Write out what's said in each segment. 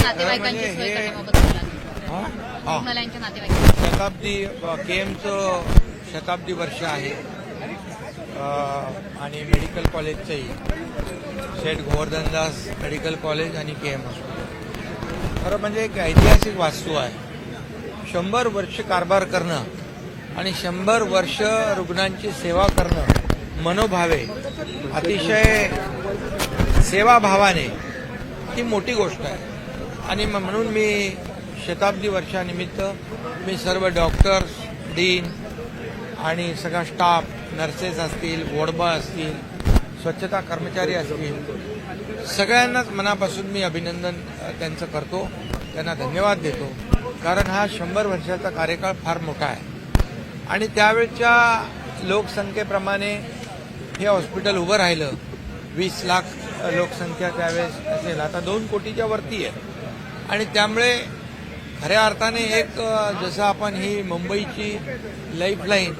नातेवाईकांची सोय करण्याबाबत बोला. रुग्णालयांच्या नातेवाईकांची शताब्दी केएमचं शताब्दी वर्ष आहे आणि मेडिकल कॉलेजचंही शेठ गोवर्धनदास मेडिकल कॉलेज आणि केएम हॉस्पिटल खरं म्हणजे एक ऐतिहासिक वास्तू आहे. 100 वर्ष कारभार करणं आणि 100 वर्ष रुग्णांची सेवा करणं मनोभावे अतिशय सेवाभावाने ही मोठी गोष्ट आहे. आणि म्हणून मी शताब्दी वर्षानिमित्त मी सर्व डॉक्टर्स, डीन आणि सगळा स्टाफ, नर्सेस असतील, वॉर्डबॉय असतील, स्वच्छता कर्मचारी असतील, सगळ्यांनाच मनापासून मी अभिनंदन त्यांचं करतो, त्यांना धन्यवाद देतो. कारण हा 100 वर्षाचा कार्यकाळ फार मोठा आहे आणि त्यावेळच्या लोकसंख्येप्रमाणे हे हॉस्पिटल उभं राहिलं. 20 लाख लोकसंख्या त्यावेळेस असेल, आता 2 कोटीच्या वरती आहे. आणि त्यामुळे खऱ्या अर्थाने एक जसं आपण ही मुंबईची लाईफलाईन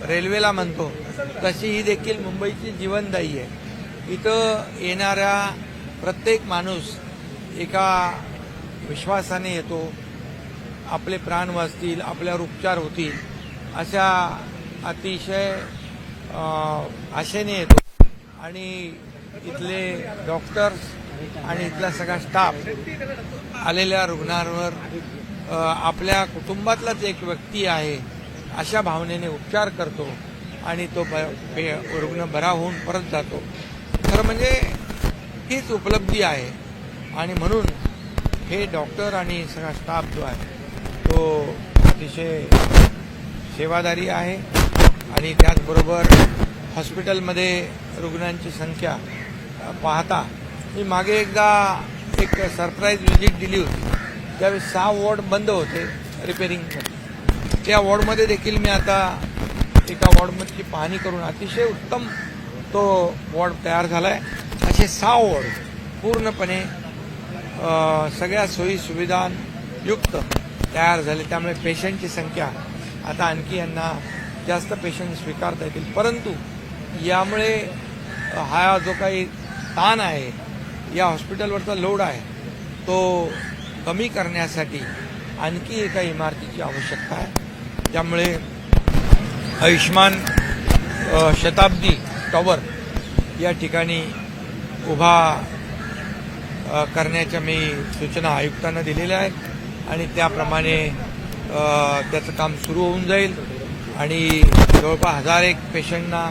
रेल्वेला म्हणतो तशी ही देखील मुंबईची जीवनदायी आहे. इथं येणाऱ्या प्रत्येक माणूस एका विश्वासाने येतो, आपले प्राण वाचतील, आपल्यावर उपचार होतील अशा अतिशय आशेने येतो. आणि इथले डॉक्टर्स आणि इथला सगळा स्टाफ आलेल्या रुग्णांवर आपल्या कुटुंबातलाच एक व्यक्ती आहे अशा भावनेने उपचार करतो आणि तो रुग्ण बरा होऊन परत जातो. खरं म्हणजे हीच उपलब्धी आहे. आणि म्हणून हे डॉक्टर आणि सगळा स्टाफ जो आहे तो अतिशय सेवादारी आहे. आणि त्याचबरोबर हॉस्पिटलमध्ये रुग्णांची संख्या पाहता मी मागे एकदा एक सरप्राईज व्हिजिट दिली होती, त्यावेळी 6 वॉर्ड बंद होते रिपेरिंगमध्ये. त्या वॉर्डमध्ये देखील मी आता एका वॉर्डमधली पाहणी करून अतिशय उत्तम तो वॉर्ड तयार झाला आहे. असे 6 वॉर्ड पूर्णपणे सगळ्या सोयी सुविधांयुक्त तयार झाले. त्यामुळे पेशंटची संख्या आता आणखी यांना जास्त पेशंट स्वीकारता येतील. परंतु यामुळे हा जो काही ताण आहे, या हॉस्पिटलवरचा लोड आहे, तो कमी करण्यासाठी आणखी एका इमारतीची आवश्यकता आहे. त्यामुळे आयुष्मान शताब्दी टॉवर या ठिकाणी उभा करण्याच्या मी सूचना आयुक्तांना दिलेल्या आहेत आणि त्याप्रमाणे त्याचं काम सुरू होऊन जाईल आणि जवळपास 1001 पेशंटना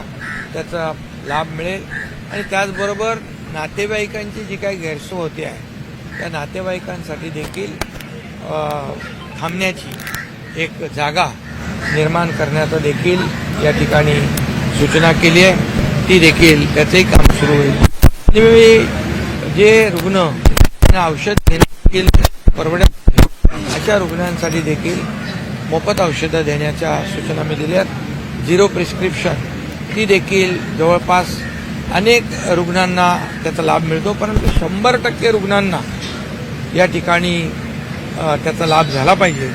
त्याचा लाभ मिळेल. आणि त्याचबरोबर नातेवाईकांची जी काही गैरसोय होते आहे त्या नातेवाईकांसाठी देखील थांबण्याची एक जागा निर्माण करण्याचं देखील या ठिकाणी सूचना केली आहे. ती देखील त्याचंही काम सुरू होईल. आणि जे रुग्ण औषध देखील परवडत अशा रुग्णांसाठी देखील मोफत औषधं देण्याच्या सूचना मी दिल्या आहेत. 0 प्रिस्क्रिप्शन ती देखील जवळपास अनेक रुग्णांना त्याचा लाभ मिळतो, परंतु 100% रुग्णांना या ठिकाणी त्याचा लाभ झाला पाहिजे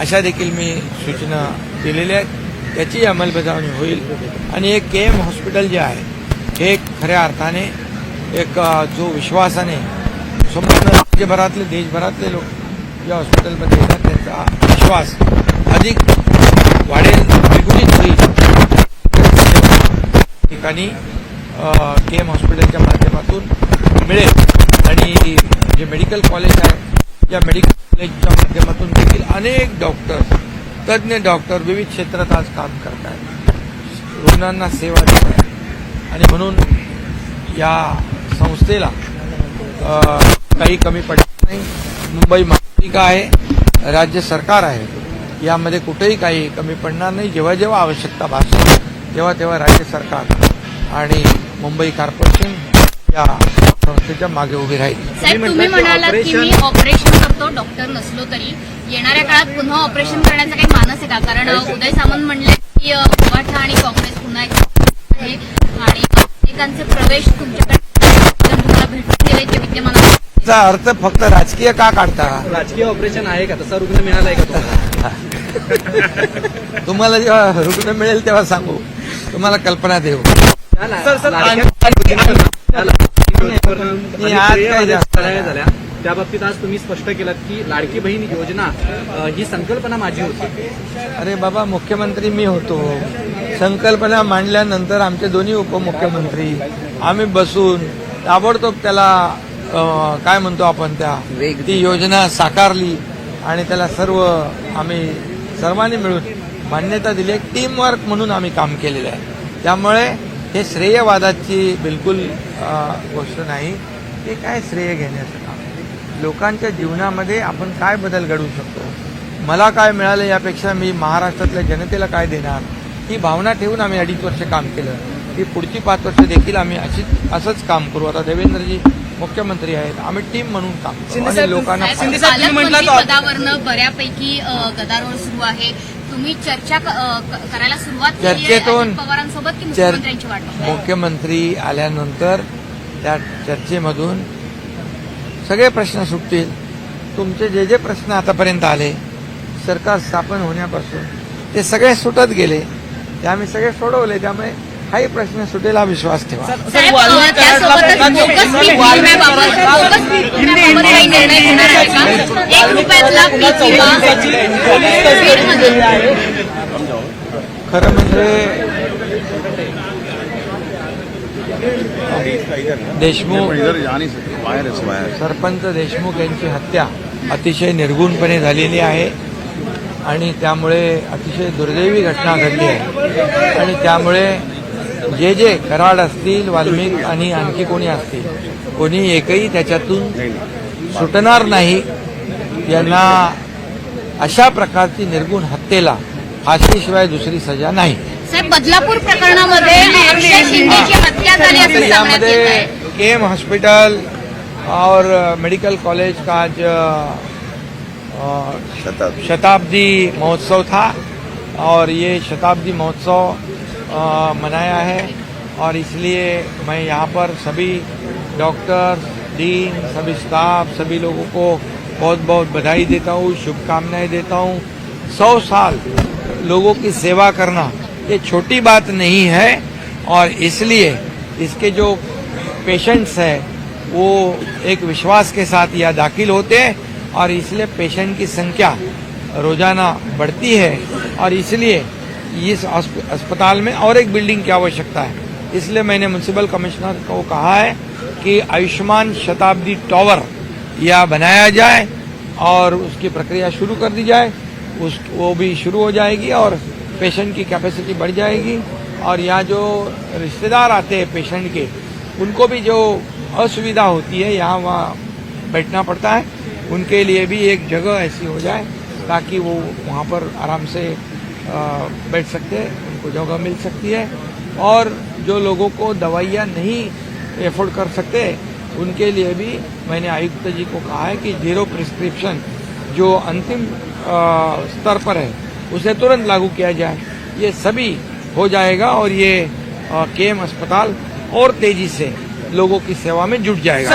अशा देखील मी सूचना दिलेल्या आहेत. त्याची अंमलबजावणी होईल. आणि एक केएम हॉस्पिटल जे आहे हे खऱ्या अर्थाने एक जो विश्वासाने संपूर्ण राज्यभरातले देशभरातले लोक या हॉस्पिटलमध्ये येतात त्यांचा विश्वास अधिक वाढेल, द्विगुणित होईल. ठिकाणी केएम हॉस्पिटलच्या माध्यमातून मिळेल. आणि जे मेडिकल कॉलेज आहे या मेडिकल कॉलेजच्या माध्यमातून देखील अनेक डॉक्टर, तज्ज्ञ डॉक्टर विविध क्षेत्रात आज काम करत आहेत, रुग्णांना सेवा देत आहेत. आणि म्हणून या संस्थेला काही कमी पडत नाही. मुंबई महापालिका आहे, राज्य सरकार आहे, यामध्ये कुठेही काही कमी पडणार नाही. जेव्हा जेव्हा आवश्यकता भासेल तेव्हा तेव्हा राज्य सरकार आणि मुंबई कॉर्पोरेशन या संस्थेच्या मागे उभी राहील. साहेब, तुम्ही म्हणालात की मी ऑपरेशन करतो डॉक्टर नसलो तरी. येणाऱ्या काळात पुन्हा ऑपरेशन करण्याचा काही मानस आहे का? कारण उदय सामंत म्हणले की मराठा आणि काँग्रेस पुन्हा एक आहे आणि अनेकांचे प्रवेश तुमच्याकडे तुम्हाला भेटून गेल्याचे विद्यमान याचा अर्थ फक्त राजकीय का काढता? राजकीय ऑपरेशन आहे का? तसा रुग्ण मिळाला आहे का तुम्हाला जेव्हा रुग्ण मिळेल तेव्हा सांगू, तुम्हाला कल्पना देऊ. सर मी आज काय जास्त लढाया झाल्या त्या बाबतीत आज तुम्ही स्पष्ट केलं की लाडकी बहीण योजना ही संकल्पना माझी होती. अरे बाबा, मुख्यमंत्री मी होतो. संकल्पना मांडल्यानंतर आमचे दोन्ही उपमुख्यमंत्री आम्ही बसून ताबडतोब त्याला काय म्हणतो आपण ती योजना साकारली आणि त्याला आम्ही सर्वांनी मिळून मान्यता दिली. एक टीमवर्क म्हणून आम्ही काम केलेलं आहे. त्यामुळे हे श्रेयवादाची बिलकुल गोष्ट नाही. हे काय श्रेय घेण्याचं काम. लोकांच्या जीवनामध्ये आपण काय बदल घडवू शकतो, मला काय मिळालं यापेक्षा मी महाराष्ट्रातल्या जनतेला काय देणार, ही भावना ठेवून आम्ही 2.5 वर्ष काम केलं. ही पुढची 5 वर्ष देखील आम्ही असंच काम करू. आता देवेंद्रजी मुख्यमंत्री आहेत, आम्ही टीम म्हणून काम करू आणि लोकांना पालकमंत्री पदावरनं बऱ्यापैकी गदारोळ सुरू आहे. तुम्ही चर्चा करायला सुरुवात केली आहे चर्चेतून पवारांसोबत की मुख्यमंत्र्यांची वाट बघताय? मुख्यमंत्री आल्यानंतर त्या चर्चेमधून सगळे प्रश्न सुटतील. तुमचे जे प्रश्न आतापर्यंत आले सरकार स्थापन होण्यापासून ते सगळे सुटत गेले, ते आम्ही सगळे सोडवले. त्यामुळे हाही प्रश्न सुटेल हा विश्वास ठेवा. साहेब, त्यासोबतच बोगस पीक विम्याबाबत काही निर्णय होणार आहे का? 1 रुपयातला पीक विमा बीडमध्ये. खरं म्हणजे देशमुख सरपंच देशमुख यांची हत्या अतिशय निर्गुणपणे झालेली आहे आणि त्यामुळे अतिशय दुर्दैवी घटना घडली आहे. आणि त्यामुळे जे कराड असतील, वाल्मिक आणि आणखी कोणी असतील, कोणी एकही त्याच्यातून सुटणार नाही. यांना अशा प्रकारची निर्गुण हत्येला फाशीशिवाय दुसरी सजा नाही. साहेब, बदलापूर प्रकरणामध्ये अक्षय शिंदेची हत्या झाली असं सांगण्यात येत यामध्ये आहे. केम हॉस्पिटल और मेडिकल कॉलेज का जो शताब्दी महोत्सव था और ये शताब्दी महोत्सव मनाया है और इसलिए मैं यहाँ पर सभी डॉक्टर, डीन, सभी स्टाफ, सभी लोगों को बहुत बहुत बधाई देता हूँ, शुभकामनाएं देता हूँ. 100 साल लोगों की सेवा करना ये छोटी बात नहीं है और इसलिए इसके जो पेशेंट्स हैं वो एक विश्वास के साथ यहाँ दाखिल होते हैं और इसलिए पेशेंट की संख्या रोजाना बढ़ती है और इसलिए इस अस्पताल में और एक बिल्डिंग की आवश्यकता है. इसलिए मैंने म्युनिसिपल कमिश्नर को कहा है कि आयुष्मान शताब्दी टावर यह बनाया जाए और उसकी प्रक्रिया शुरू कर दी जाए. वो भी शुरू हो जाएगी और पेशेंट की कैपेसिटी बढ़ जाएगी और यहाँ जो रिश्तेदार आते हैं पेशेंट के, उनको भी जो असुविधा होती है यहाँ वहाँ बैठना पड़ता है, उनके लिए भी एक जगह ऐसी हो जाए ताकि वो वहाँ पर आराम से बैठ सकते हैं, उनको जगह मिल सकती है. और जो लोगों को दवाइयाँ नहीं एफोर्ड कर सकते उनके लिए भी मैंने आयुक्त जी को कहा है कि 0 प्रिस्क्रिप्शन जो अंतिम स्तर पर है उसे तुरंत लागू किया जाए. ये सभी हो जाएगा और ये केम अस्पताल और तेजी से लोगों की सेवा में जुट जाएगा.